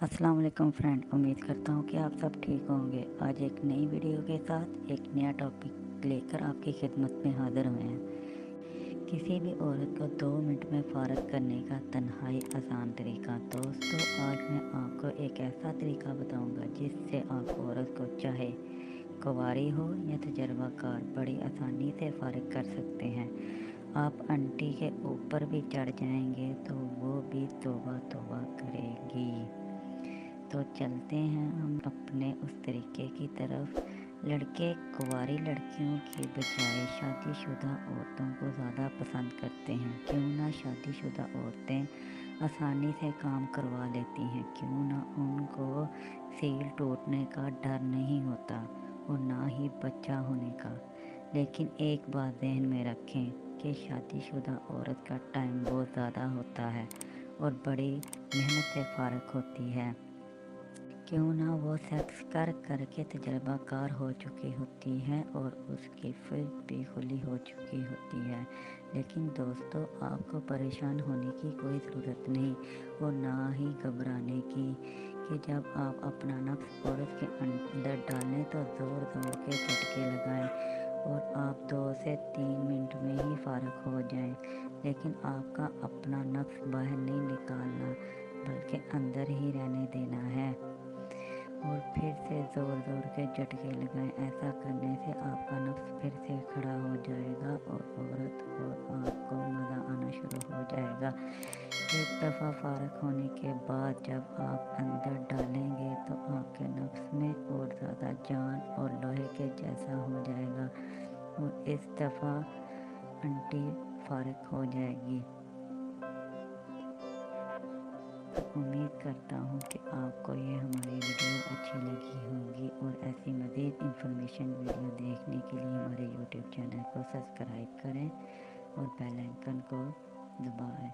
अस्सलाम वालेकुम फ्रेंड, उम्मीद करता हूँ कि आप सब ठीक होंगे। आज एक नई वीडियो के साथ एक नया टॉपिक लेकर आपकी खिदमत में हाजिर हुए हैं। किसी भी औरत को 2 मिनट में फारग करने का तन्हाई आसान तरीका। दोस्तों, आज मैं आपको एक ऐसा तरीका बताऊंगा जिससे आप औरत को चाहे कुंवारी हो या तजर्बाकार बड़ी आसानी से फारग कर सकते हैं। आप आंटी के ऊपर भी चढ़ जाएंगे तो वो भी तौबा तौबा करेगी। तो चलते हैं हम अपने उस तरीके की तरफ। लड़के कुंवारी लड़कियों की बजाय शादीशुदा औरतों को ज़्यादा पसंद करते हैं। क्यों ना शादीशुदा औरतें आसानी से काम करवा लेती हैं, क्यों ना उनको सील टूटने का डर नहीं होता और ना ही बच्चा होने का। लेकिन एक बात ध्यान में रखें कि शादीशुदा औरत का टाइम बहुत ज़्यादा होता है और बड़ी मेहनत से फारग होती है। क्यों ना वो सेक्स करके तजर्बाकार हो चुकी होती है और उसकी फिर भी खुली हो चुकी होती है। लेकिन दोस्तों, आपको परेशान होने की कोई ज़रूरत नहीं और ना ही घबराने की कि जब आप अपना नफ्स औरत के अंदर डालें तो ज़ोर ज़ोर के झटके लगाएं और आप 2 से 3 मिनट में ही फारग हो जाएं। लेकिन आपका अपना नफ्स बाहर नहीं निकालना बल्कि अंदर ही रहने देना है और फिर से ज़ोर ज़ोर के झटके लगाएं। ऐसा करने से आपका नफ्स फिर से खड़ा हो जाएगा और औरत और आपको मज़ा आना शुरू हो जाएगा। एक दफ़ा फारग होने के बाद जब आप अंदर डालेंगे तो आपके नफ्स में और ज़्यादा जान और लोहे के जैसा हो जाएगा और इस दफ़ा आंटी फारग हो जाएगी। उम्मीद करता हूँ कि आपको ये हमारी वीडियो अच्छी लगी होगी और ऐसी मज़ीद इंफॉर्मेशन वीडियो देखने के लिए हमारे यूट्यूब चैनल को सब्सक्राइब करें और बेल आइकन को दबाएं।